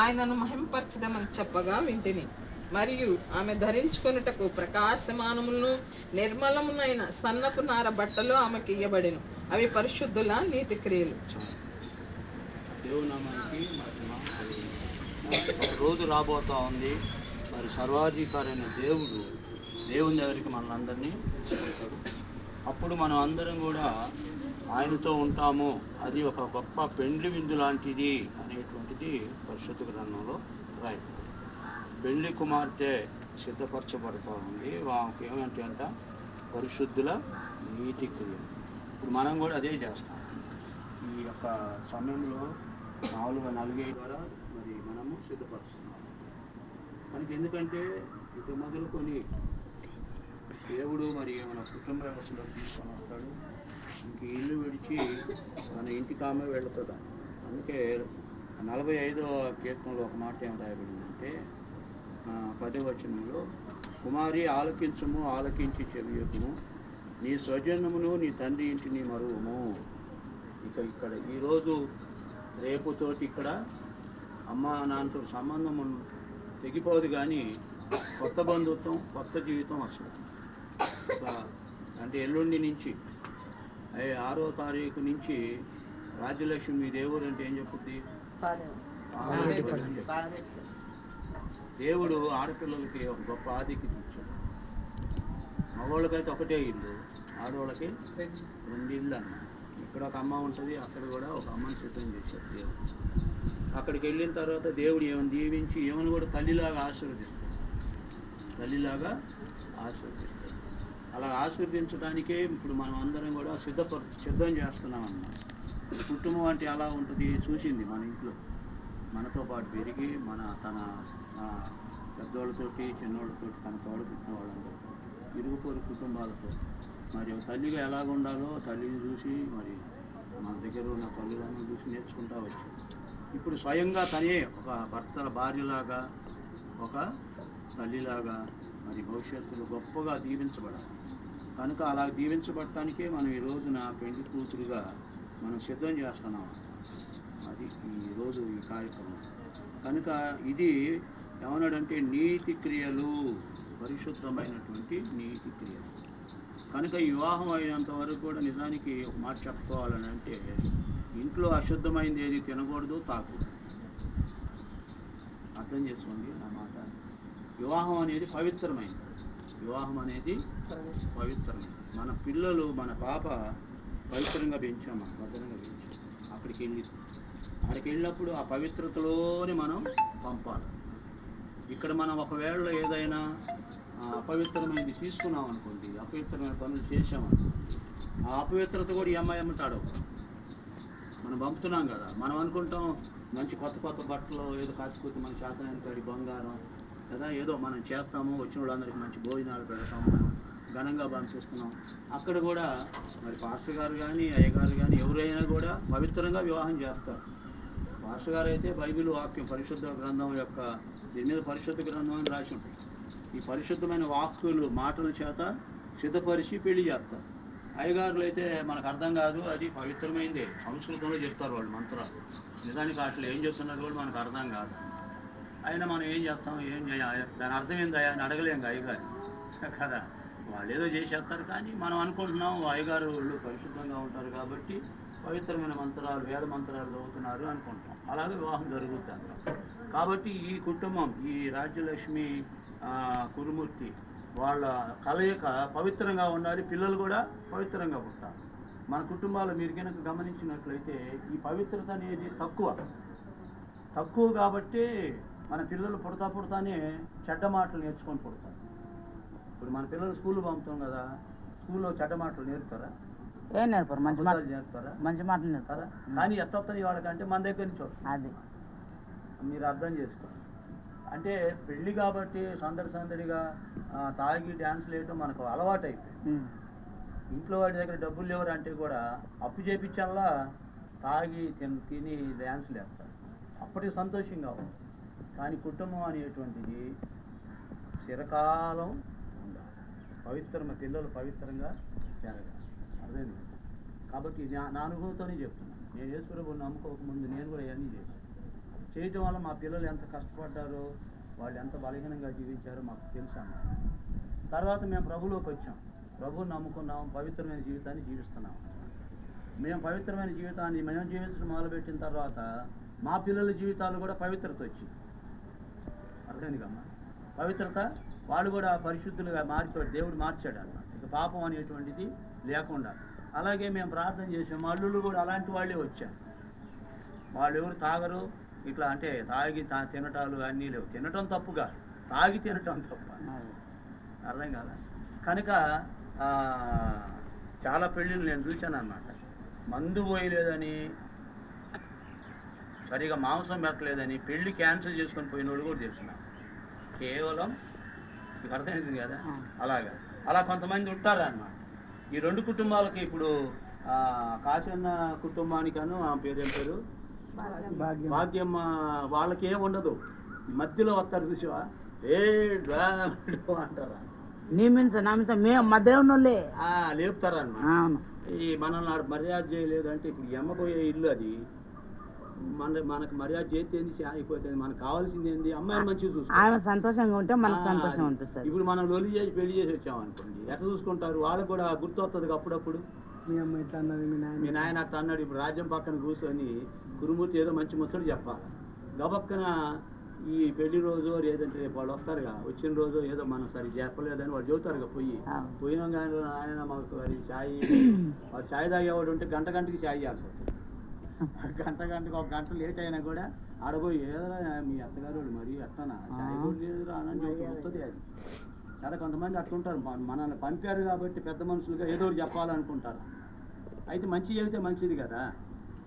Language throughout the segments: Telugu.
ఆయనను మహింపరచదమని చెప్పగా వింటిని. మరియు ఆమె ధరించుకొనుటకు ప్రకాశమానములను నిర్మలమునైన సన్నపు నార బట్టలు ఆమెకి ఇయ్యబడెను. అవి పరిశుద్ధుల నీతి క్రియలు. దేవునామానికి మహిమ కలుగును. ఒక రోజు రాబోతా ఉంది, మరి సర్వాధికారి అయిన దేవుని దగ్గరికి మనల్ని అందరినీ తీసుకెళ్తాడు. అప్పుడు మనం అందరం కూడా ఆయనతో ఉంటాము. అది ఒక గొప్ప పెండ్లి విందు లాంటిది అనేటువంటిది పరిశుద్ధ గ్రంథంలో రాయబడింది. పెండ్లి కుమార్తె సిద్ధపరచబడుతూ ఉంది. వాకి ఏమంటే అంట పరిశుద్ధుల నీతి క్రియలు. ఇప్పుడు మనం కూడా అదే చేస్తాం. ఈ యొక్క సమయంలో 4:45 ద్వారా మరి మనము సిద్ధపరుస్తున్నాం. మనకి ఎందుకంటే ఇక మొదలుకొని దేవుడు మరి మన కుటుంబ వ్యవస్థలో తీసుకొని వస్తాడు. ఇంక ఇల్లు విడిచి మన ఇంటికి ఆమె వెళుతుంది. అందుకే 45వ కీర్తనలో ఒక మాట ఏం రాయబడిందంటే 10వ వచనంలో, కుమారి ఆలకించుము, ఆలకించి చెవియొక్కుము, నీ స్వజనమును నీ తండ్రి ఇంటిని మరువము. ఇక్కడ ఈరోజు రేపుతోటి ఇక్కడ అమ్మ నాన్నతో సంబంధం తెగిపోదు, కానీ కొత్త బంధుత్వం, కొత్త జీవితం వస్తుంది. అంటే ఎల్లుండి నుంచి 6వ తారీఖు నుంచి రాజ్యలక్ష్మి మీ దేవుడు అంటే ఏం చెప్పుద్ది? దేవుడు ఆడపిల్లలకి ఒక గొప్ప ఆధిక్యత ఇచ్చాడు. మగవాళ్ళకైతే ఒకటే ఇల్లు, ఆడవాళ్ళకి 2 ఇళ్ళు అన్న. ఇక్కడ ఒక అమ్మ ఉంటుంది, అక్కడ కూడా ఒక అమ్మని సిద్ధం చేశాడు దేవుడు. అక్కడికి వెళ్ళిన తర్వాత దేవుడు ఏమైనా దీవించి ఏమైనా కూడా తల్లిలాగా ఆశీర్వదిస్తాడు. అలా ఆశీర్వదించడానికే ఇప్పుడు మనం అందరం కూడా సిద్ధం చేస్తున్నాం అన్నమాట. కుటుంబం అంటే ఎలా ఉంటుంది చూసింది మన ఇంట్లో. మనతో పాటు పెరిగి తన పెద్దోళ్ళతోటి చిన్నోళ్ళతోటి తన తోడు పుట్టిన వాళ్ళందరూ ఇరుగు పొరుగు కుటుంబాలతో మరి తల్లిగా ఎలాగ ఉండాలో తల్లిని చూసి మరి మన దగ్గర ఉన్న తల్లిదండ్రులను చూసి నేర్చుకుంటూ వచ్చాం. ఇప్పుడు స్వయంగా తనే ఒక భార్యలాగా, ఒక తల్లిలాగా మరి భవిష్యత్తులో గొప్పగా దీవించబడాలి. కనుక అలా దీవించబడటానికే మనం ఈ రోజున పెళ్లి కూతురుగా మనం సిద్ధం చేస్తున్నాం. అది ఈరోజు ఈ కార్యక్రమం. కనుక ఇది ఏమన్నాడంటే నీతి క్రియలు, పరిశుద్ధమైనటువంటి నీతి క్రియలు. కనుక ఈ వివాహం అయినంత వరకు కూడా నిజానికి ఒక మాట చెప్పుకోవాలని అంటే, ఇంట్లో అశుద్ధమైంది ఏది తినకూడదు, తాకూడదు. అర్థం చేసుకోండి నా మాట. వివాహం అనేది పవిత్రమైంది. మన పిల్లలు, మన పాప పవిత్రంగా పెంచాము, భద్రంగా పెంచాము. అక్కడికి వెళ్ళినప్పుడు ఆ పవిత్రతలోనే మనం పంపాలి. ఇక్కడ మనం ఒకవేళ ఏదైనా అపవిత్రమైనది తీసుకున్నాం అనుకోండి, అపవిత్రమైన పనులు చేసామనుకోండి, ఆ అపవిత్రత కూడా ఈ అమ్మాయి అమ్మటాడు. మనం పంపుతున్నాం కదా, మనం అనుకుంటాం మంచి కొత్త బట్టలు ఏదో కాకపోతే మన శాతనానికి కడి బంగారం కదా ఏదో మనం చేస్తాము, వచ్చిన వాళ్ళందరికీ మంచి భోజనాలు పెడతాము, మనం ఘనంగా పంపిస్తున్నాం. అక్కడ కూడా మరి పాస్టర్ గారు కానీ అయ్యగారు కానీ ఎవరైనా కూడా పవిత్రంగా వివాహం చేస్తారు. పాస్టర్ గారు అయితే బైబిల్ వాక్యం పరిశుద్ధ గ్రంథం యొక్క దీని మీద పరిశుద్ధ గ్రంథం అని రాసి ఉంటుంది. ఈ పరిశుద్ధమైన వాక్కులు మాటల చేత సిద్ధపరిచి పెళ్లి చేస్తారు. అయ్యగారులు అయితే మనకు అర్థం కాదు, అది పవిత్రమైందే, సంస్కృతంలో చెప్తారు వాళ్ళు మంత్రాలు. నిజానికి అట్లా ఏం చెప్తున్నారు కూడా మనకు అర్థం కాదు. అయినా మనం ఏం చేస్తాం, ఏం చేయాలి, దాని అర్థం ఏందయ్యా అని అడగలేం అయ్యగారు కదా. వాళ్ళు ఏదో చేసేస్తారు, కానీ మనం అనుకుంటున్నాం అయ్యగారు వాళ్ళు పరిశుద్ధంగా ఉంటారు కాబట్టి పవిత్రమైన మంత్రాలు, వేద మంత్రాలు చదువుతున్నారు అనుకుంటాం. అలాగే వివాహం జరుగుతుంది. కాబట్టి ఈ కుటుంబం, ఈ రాజ్యలక్ష్మి కురుమూర్తి వాళ్ళ కలయిక పవిత్రంగా ఉండాలి. పిల్లలు కూడా పవిత్రంగా పుట్టాలి. మన కుటుంబాలు మీరు కనుక గమనించినట్లయితే ఈ పవిత్రత అనేది తక్కువ కాబట్టి మన పిల్లలు పుడతానే చెడ్డ మాటలు నేర్చుకొని పుడతారు. ఇప్పుడు మన పిల్లలు స్కూల్ పంపుతాం కదా, స్కూల్లో చెడ్డ మాటలు నేర్పుతారా? ఏం నేర్పరు, మంచి మాటలు నేర్పుతారా? మంచి మాటలు నేర్పుతారా? కానీ ఎత్తొత్తది వాళ్ళకంటే మన దగ్గర నుంచి అది మీరు అర్థం చేసుకోండి. అంటే పెళ్ళి కాబట్టి సందడిగా తాగి డ్యాన్స్లు వేయటం మనకు అలవాటు అయిపోయింది. ఇంట్లో వాడి దగ్గర డబ్బులు లేవరు అంటే కూడా అప్పు చేపించల్లా తాగి తిని డ్యాన్స్లు వేస్తారు. అప్పటికి సంతోషంగా ఉంది. కానీ కుటుంబం అనేటువంటిది చిరకాలం ఉండాలి. పిల్లలు పవిత్రంగా జరగాలి. అర్థమైంది? కాబట్టి నా అనుభవంతోనే చెప్తున్నాను. నేను యేసు ప్రభువుని నమ్ముకోకముందు నేను కూడా ఇవన్నీ చేయటం వల్ల మా పిల్లలు ఎంత కష్టపడ్డారో, వాళ్ళు ఎంత బలహీనంగా జీవించారో మాకు తెలుసు అన్నమాట. తర్వాత మేము ప్రభులోకి వచ్చాం, ప్రభువుని నమ్ముకున్నాం, పవిత్రమైన జీవితాన్ని జీవిస్తున్నాం. మేము పవిత్రమైన జీవితాన్ని మేము జీవించడం మొదలుపెట్టిన తర్వాత మా పిల్లల జీవితాలు కూడా పవిత్రత వచ్చింది. అర్థమైంది కమ్మా, పవిత్రత. వాళ్ళు కూడా పరిశుద్ధులుగా మారిపోయాడు, దేవుడు మార్చాడు అన్నమాట. ఇక పాపం అనేటువంటిది లేకుండా. అలాగే మేము ప్రార్థన చేసాం, మా అల్లుళ్ళు కూడా అలాంటి వాళ్ళే వచ్చారు. వాళ్ళు ఎవరు తాగరు, ఇట్లా అంటే తాగి తినటాలు అన్నీ లేవు. తినటం తప్పుగా, తాగి తినటం తప్ప. అర్థం కాదా? కనుక చాలా పెళ్ళిళ్ళు నేను చూశాను అన్నమాట. మందు పోయలేదని, సరిగా మాంసం పెట్టలేదని పెళ్ళి క్యాన్సిల్ చేసుకొని పోయిన వాళ్ళు కూడా తెలుసున్నాను. కేవలం మీకు అర్థమవుతుంది కదా, అలా కొంతమంది ఉంటారు అన్నమాట. ఈ రెండు కుటుంబాలకి ఇప్పుడు కాశన్న కుటుంబానికను ఆమె పేరు ఏం పేరు భాగ్యమ్మ, వాళ్ళకి ఏం ఉండదు. మధ్యలో వస్తారు చూసావా, అంటారా, మేము మధ్యలో ఉన్నోళ్ళే లేపుతారన్నమాట. ఈ మనల్ని మర్యాద చేయలేదు అంటే, ఇప్పుడు ఎమ్మ పోయే ఇల్లు అది, మనకు మర్యాద చేస్తే అయిపోతుంది. మనకు కావాల్సింది ఏంది, అమ్మాయిని మంచిగా చూసుకోవాలి, సంతోషంగా ఉంటే మనకు సంతోషం అనిపిస్తుంది. ఇప్పుడు మనం లొలి చేసి పెళ్లి చేసి వచ్చాం అనుకోండి, ఎట్లా చూసుకుంటారు, వాళ్ళకు కూడా గుర్తు వస్తుంది అప్పుడప్పుడు. మీ అమ్మ ఇట్లా అన్నది, మీ నాయన అట్లా అన్నాడు. ఇప్పుడు రాజ్యం పక్కన కూర్చొని గురుమూర్తి ఏదో మంచి ముచ్చట చెప్పాలి. గబక్కన ఈ పెళ్లి రోజు లేదంటే రేపు వాళ్ళు వస్తారుగా, వచ్చిన రోజు ఏదో మనం సరి చెప్పలేదని వాళ్ళు చెబుతారుగా, పోయినా కానీ ఆయన మాకు ఛాయ్, వాడు ఛాయ్ తాగేవాడు ఉంటే గంటకి ఛాయ్ చేయాల్సి వస్తుంది. గంటకి ఒక గంట లేట్ అయినా కూడా ఆడపోయి ఏదైనా మీ అత్తగారు మరి అట్టనా ఛాయ్ కూడా లేదు అని వస్తుంది. అది చాలా కొంతమంది అట్లుంటారు, మనల్ని పంపారు కాబట్టి పెద్ద మనుషులుగా ఏదో ఒకటి చెప్పాలనుకుంటారు. అయితే మంచి చెబితే మంచిది కదా.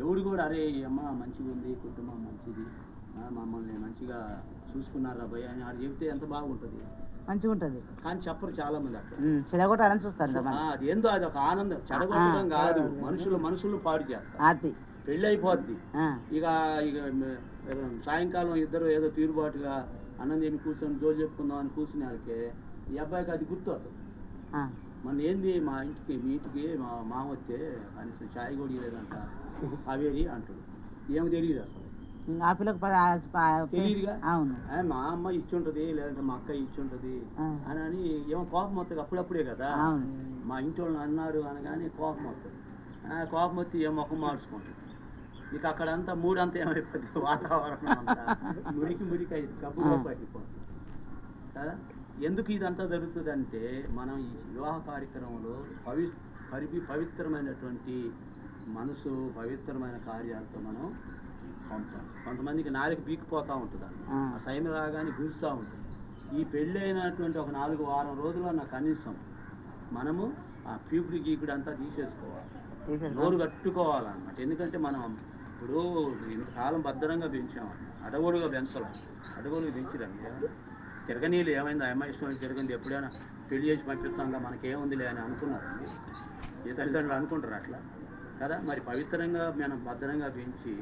ఎవడు కూడా అరే అమ్మ మంచిగా ఉంది, కుటుంబం మంచిది, మమ్మల్ని మంచిగా చూసుకున్నారు అబ్బాయి అని ఆడు చెబితే ఎంత బాగుంటుంది, మంచిగా ఉంటుంది. కానీ చెప్పరు చాలా మంది అట్లా, చెడగొట్టాలని చూస్తారు. అది ఏందో అది ఒక ఆనందం, చెడగొట్టడం కాదు, మనుషులు పాడు చేస్తారు. పెళ్ళి అయిపోద్ది, ఇక సాయంకాలం ఇద్దరు ఏదో తీరుబాటుగా అన్నం తిని కూర్చొని జోలు చెప్పుకుందాం అని కూర్చునే వాళ్ళకి ఈ అబ్బాయికి అది గుర్తు వస్తుంది. మన ఏంది మా ఇంటికి మీ ఇంటికి మా మామ వస్తే కనీసం ఛాయ్ కూడా లేదంట అవేది అంటాడు. ఏమో తెలియదు అసలు, తెలియదుగా. మా అమ్మ ఇచ్చుంటది లేదంటే మా అక్క ఇచ్చుంటది అని ఏమో కోపం వస్తుంది. అప్పుడప్పుడే కదా మా ఇంటి వాళ్ళని అన్నారు అనగానే కోపం వస్తుంది. కోపం వచ్చి ఏం ముఖం మార్చుకుంటుంది. ఇక అక్కడంతా మూడంతా ఏమైపోతుంది, వాతావరణం అంతా మురికి అయింది, కబ్బుగా పట్టిపోతుంది కదా. ఎందుకు ఇదంతా జరుగుతుందంటే, మనం ఈ వివాహ కార్యక్రమంలో పవిత్రమైనటువంటి మనసు, పవిత్రమైన కార్యాలతో మనం పంపుతాం. కొంతమందికి నాలుగు బీకిపోతూ ఉంటుంది, ఆ టైం రాగానే గుంజుతూ ఉంటుంది. ఈ పెళ్ళి అయినటువంటి ఒక 4 వారం రోజుల్లో కనీసం మనము ఆ పీకుడు గీకుడు అంతా తీసేసుకోవాలి, నోరు కట్టుకోవాలన్నమాట. ఎందుకంటే మనం ఇప్పుడు ఇంతకాలం భద్రంగా పెంచామన్నమాట, అడగొడుగా పెంచాలి. అడగొడుగు పెంచిరండి, తిరగనీళ్ళు ఏమైంది, అమ్మాయి ఇష్టం తిరగండి, ఎప్పుడైనా పెళ్లి చేసి పంపిస్తాంగా మనకేముందిలే అని అనుకున్నారు. ఏ తల్లిదండ్రులు అనుకుంటారు అట్లా కదా. మరి పవిత్రంగా మనం భద్రంగా పెంచి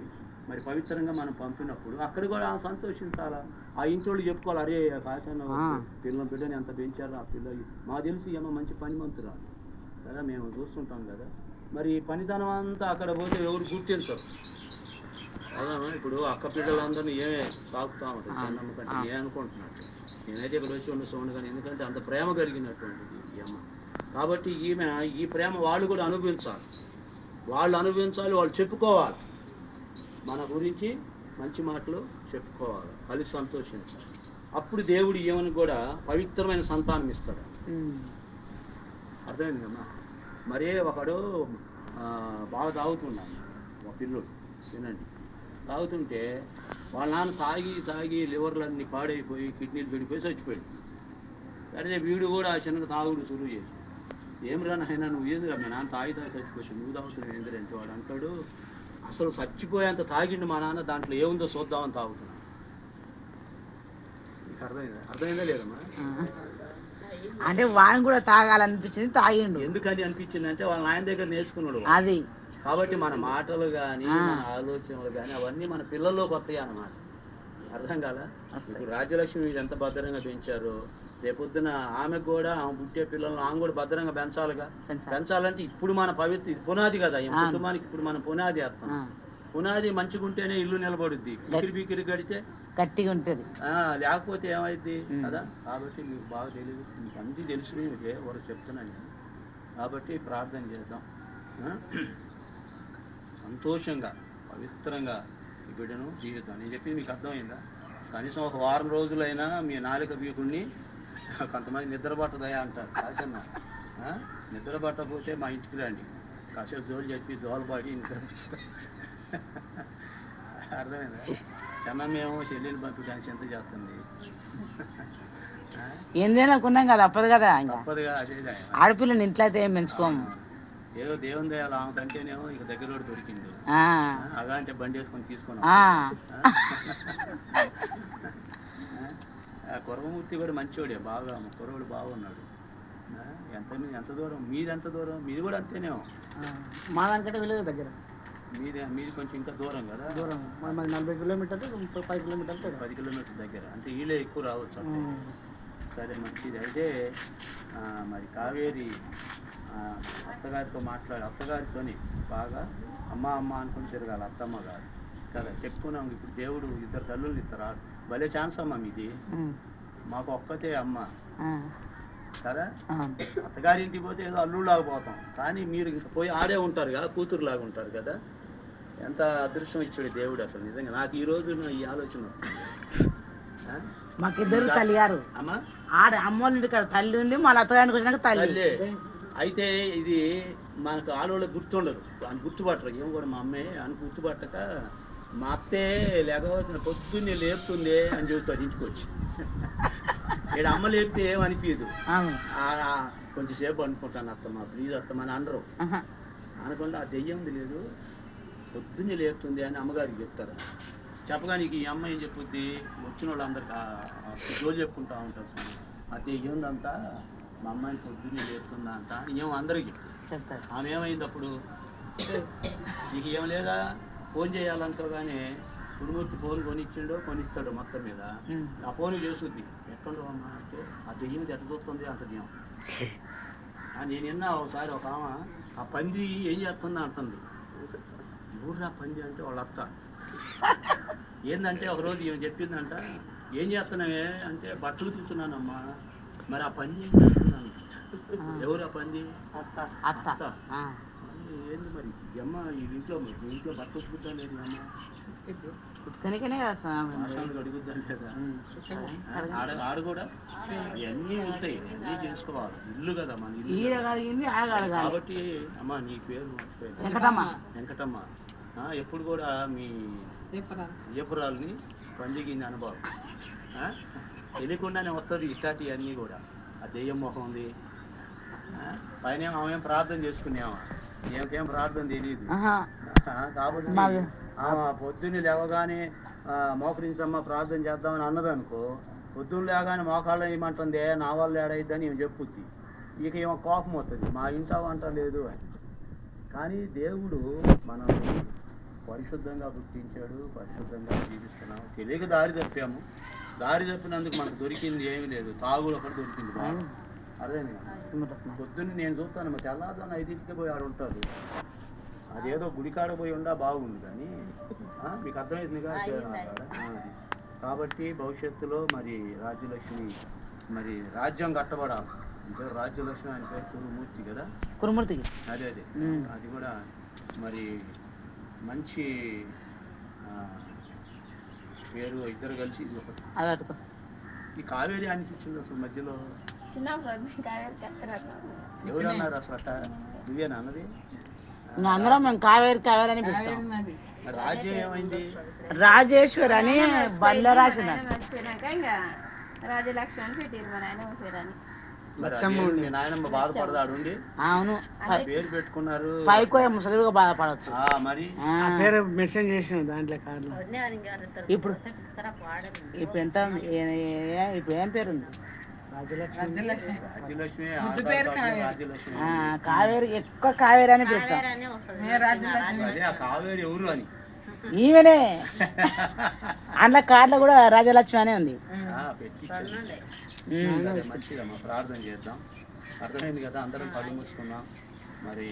మరి పవిత్రంగా మనం పంపినప్పుడు అక్కడ కూడా సంతోషించాలా. ఆ ఇంట్లో చెప్పుకోవాలి, అరే కాశాన బిడ్డని ఎంత పెంచారు ఆ పిల్లలు, మాకు తెలిసి ఏమో మంచి పని మంతురాలు కదా, మేము చూస్తుంటాం కదా. మరి పనితనం అంతా అక్కడ పోతే ఎవరు గుర్తించరు కదా. ఇప్పుడు అక్క పిల్లలందరినీ ఏమే సాగుతూ ఉంటారు, చిన్నమ్మ కంటే ఏ అనుకుంటున్నట్టు. నేనైతే ఇక్కడ వచ్చి ఉండను కానీ, ఎందుకంటే అంత ప్రేమ కలిగినటువంటిది ఈ అమ్మ. కాబట్టి ఈ ప్రేమ వాళ్ళు కూడా అనుభవించాలి, వాళ్ళు చెప్పుకోవాలి, మన గురించి మంచి మాటలు చెప్పుకోవాలి, కలిసి సంతోషించాలి. అప్పుడు దేవుడు ఏమని కూడా పవిత్రమైన సంతానం ఇస్తాడు. అర్థమైంది కమ్మా. మరే ఒకడు బాగా తాగుతున్నాడు, ఒక పిల్లోడు వినండి, తాగుతుంటే వాళ్ళ నాన్న తాగి లివర్లన్నీ పాడైపోయి కిడ్నీలు పెడిపోయి చచ్చిపోయాడు. అదే వీడు కూడా చిన్నగా తాగుడు సులువు చేసి, ఏమిరా నాయన నువ్వు ఏందిరా, మీ నాన్న తాగి చచ్చిపోయాడు, నువ్వు తాగుతున్నావు ఏందిరంటే వాడు అంటాడు, అసలు చచ్చిపోయేంత తాగిండు మా నాన్న, దాంట్లో ఏముందో చూద్దామని తాగుతున్నాడు. నీకు అర్థమైందా లేదమ్మా? అంటే వాడిని కూడా తాగాలనిపించింది, తాగిండు. ఎందుకని అనిపించింది అంటే వాళ్ళ నాయన దగ్గర నేర్చుకున్నాడు అది. కాబట్టి మన మాటలు కానీ మన ఆలోచనలు కానీ అవన్నీ మన పిల్లల్లోకి వస్తాయి అన్నమాట. అర్థం కాదా? ఇప్పుడు రాజ్యలక్ష్మి ఎంత భద్రంగా పెంచారు, రేపొద్దున ఆమెకు కూడా ఆమె పుట్టే పిల్లలను ఆమె కూడా భద్రంగా పెంచాలిగా. పెంచాలంటే ఇప్పుడు మన పునాది కదా, ఈ కుటుంబానికి ఇప్పుడు మన పునాది వేస్తాం. పునాది మంచిగా ఉంటేనే ఇల్లు నిలబడుద్ది. బికిరి కడితే గట్టిగా ఉంటుంది. లేకపోతే ఏమైద్ది కదా. కాబట్టి మీకు బాగా తెలియదు, మీకు అన్నీ తెలిసినవి ఎవరు చెప్తున్నాను. కాబట్టి ప్రార్థన చేద్దాం. సంతోషంగా పవిత్రంగా ఈ బిడ్డను జీవిద్దాం. నేను చెప్పింది మీకు అర్థమైందా? కనీసం ఒక వారం రోజులైనా మీ నాలుక బీకుడిని, కొంతమంది నిద్ర పట్టదయా అంటారు కాసన్న, నిద్ర పట్టకపోతే మా ఇంటికి రండి, కాసేపు జోలు చెప్పి జోలపాడి నిద్ర అర్థమైందా? చెన్నమేమో చెల్లెలు పంపించడానికి ఎంత చేస్తుంది. ఏందేనా కొన్నాం కదా, తప్పదు కదా. తప్పదుగా, అదే ఆడపిల్లని ఇంట్లో అయితే ఏం పెంచుకోము. ఏదో దేవుని దయాలు ఆమె కంటేనేమో ఇక దగ్గర దొరికింది. అలాంటి బండి వేసుకొని తీసుకున్నాం. కురవమూర్తి కూడా మంచివాడే, బాగా కురవుడు బాగున్నాడు. ఎంత దూరం మీది? ఎంత దూరం మీది? కూడా అంతేనేమో. మా దానికంటే వెళ్ళేది దగ్గర. మీది కొంచెం ఇంకా దూరం కదా. దూరం 40 కిలోమీటర్లు, 10 కిలోమీటర్లు. 10 కిలోమీటర్ల దగ్గర అంటే వీళ్ళే ఎక్కువ రావచ్చు. సరే, మంచిది. అయితే మరి కావేరి అత్తగారితో అత్తగారితోని బాగా అమ్మ అమ్మ అనుకుని తిరగాలి, అత్తమ్మ గారు కదా. చెప్పుకున్నాం ఇప్పుడు దేవుడు 2 తల్లులు ఇస్తారు. భలే ఛాన్స్ అమ్మ మీది. మాకు ఒక్కతే అమ్మ కదా. అత్తగారింటికి పోతే ఏదో అల్లుళ్ళలాగా పోతాం, కానీ మీరు ఇంకా పోయి ఆడే ఉంటారు కదా, కూతురులాగా ఉంటారు కదా. ఎంత అదృష్టం ఇచ్చాడు దేవుడు అసలు. నిజంగా నాకు ఈ రోజు ఈ ఆలోచన. మాకిద్దరు తల్లి గారు అమ్మా, అమ్మోళ్ళ ఇంటికాడ తల్లి ఉంది, మళ్ళీ అత్తగారికి వచ్చినాక తల్లి. అయితే ఇది మనకు ఆడవాళ్ళకి గుర్తుండదు, అని గుర్తుపట్టరు. ఏం కూడా మా అమ్మే అని గుర్తుపట్టక మా అత్తే లేకపోతే పొద్దున్నే లేపుతుంది అని చెబుతారు ఇంటికి వచ్చి. ఇక్కడ అమ్మ లేపితే ఏమనిపించదు, కొంచెం సేపు అనుకుంటాను అత్తమ్మ ప్లీజ్ అత్తమ్మ అని అనరు. అనకుండా ఆ దెయ్యం లేదు, పొద్దున్నే లేపుతుంది అని అమ్మగారికి చెప్తారు. చెప్పగా నీకు ఈ అమ్మ ఏం చెప్పుద్ది, వచ్చిన వాళ్ళందరికీ రోజు చెప్పుకుంటా ఉంటారు. ఆ దెయ్యందంతా మా అమ్మాయిని పొద్దున్నే లేపుతుందా అంట అని ఏమో అందరికీ చెప్తారు. ఆమె ఏమైంది అప్పుడు, నీకు ఏం లేదా ఫోన్ చేయాలంటో కానీ గురుమూర్తి ఫోన్ కొనిస్తాడు మొత్తం మీద. ఆ ఫోన్ చేసుద్ది, ఎట్లుండవు అమ్మ అంటే ఆ దెయ్యం ఎట్ట చూస్తుంది అంట దెయ్యం. నేను విన్నా ఒకసారి ఒక ఆమె ఆ పంది ఏం చేస్తుందా అంటుంది. ఊర్రా పంది అంటే వాళ్ళ అత్త. ఏంటంటే ఒకరోజు ఏం చెప్పిందంట, ఏం చేస్తున్నావే అంటే బట్టలు తీస్తున్నానమ్మా. మరి ఆ పంది ఏం చేస్తున్నాను, ఎవరు ఆ పంది? అత్త. ఏంది మరి అమ్మ ఈ ఇంట్లో బట్టలు ఉతుకుతా లేదు అమ్మ, అడుగుద్దా లేదా? ఆడ కూడా ఇవన్నీ ఉంటాయి, అన్నీ చేసుకోవాలి. ఇల్లు కదా మన ఇల్లు. కాబట్టి అమ్మ నీ పేరు వెంకటమ్మ. ఎప్పుడు కూడా మీ ఏపురాలని పందిగింది అనుభవం తెలియకుండానే వస్తుంది. ఇట్లాంటివి అన్నీ కూడా ఆ దెయ్యం మొహం ఉంది. పైన ఆమె ప్రార్థన చేసుకునేమా, ఏం ప్రార్థన తెలియదు. కాబట్టి పొద్దున్నే లేవగానే మోకరించమ్మ ప్రార్థన చేద్దామని అన్నదనుకో, పొద్దున్న లేగానే మోకాళ్ళు ఏమంటుంది, నా వాళ్ళు ఏడైద్దని ఏం చెప్పుద్ది. ఇక ఏమో కోపం వస్తుంది, మా ఇంట వంట లేదు అని. కానీ దేవుడు మనం పరిశుద్ధంగా గుర్తించాడు, పరిశుద్ధంగా జీవిస్తున్నాం. తెలియక దారి తప్పాము, దారి తప్పినందుకు మనకు దొరికింది ఏమీ లేదు. తాగుడు ఒకటి దొరికింది బాగా. అర్థమైంది. పొద్దున్న నేను చూస్తాను, మరి తెల్లారుజామున 5ంటికే పోయి ఆడ ఉంటారు. అదేదో గుడికాడ పోయి ఉండా బాగుంది, కానీ మీకు అర్థమవుతుందిగా. కాబట్టి భవిష్యత్తులో మరి రాజ్యలక్ష్మి మరి రాజ్యం కట్టబడాలి. అంటే రాజ్యలక్ష్మి అని పేరు కురుమూర్తి కదా, కురుమూర్తి. అదే అది కూడా మరి మంచి పేరు. ఇద్దరు కలిసి ఈ కావేరి అని ఇచ్చింది అసలు మధ్యలో ఎవరు అన్నారు అసలు అట్ట? నువ్వేనా అన్నది? అందరం మేము కావేరి అని పిలుస్తాం. రాజ్యం ఏమైంది? రాజేశ్వరి అని బల్ల రాసిన రాజలక్ష్మి అని పెట్టారు మా నాయనమ్మ పేరు అని. నాయనమ్మ బాధపడదాడు. అవును, పేరు పెట్టుకున్నారు. పైకో ముసలిగా బాధపడచ్చు. మరి పేరు మెన్షన్ చేసిన దాంట్లో కార్డు. ఇప్పుడు ఎంత, ఇప్పుడు ఏం పేరు ఉంది? కావేరి, ఎక్కువ కావేరి అని పిలుస్తాం. కావేరి ఎవరు అని ఈమెనే. అందులో కార్డులో కూడా రాజలక్ష్మి అనే ఉంది. మంచిదమ్మా, ప్రార్థన చేద్దాం. అర్థమైంది కదా, అందరం కళ్ళు మూసుకున్నాం. మరి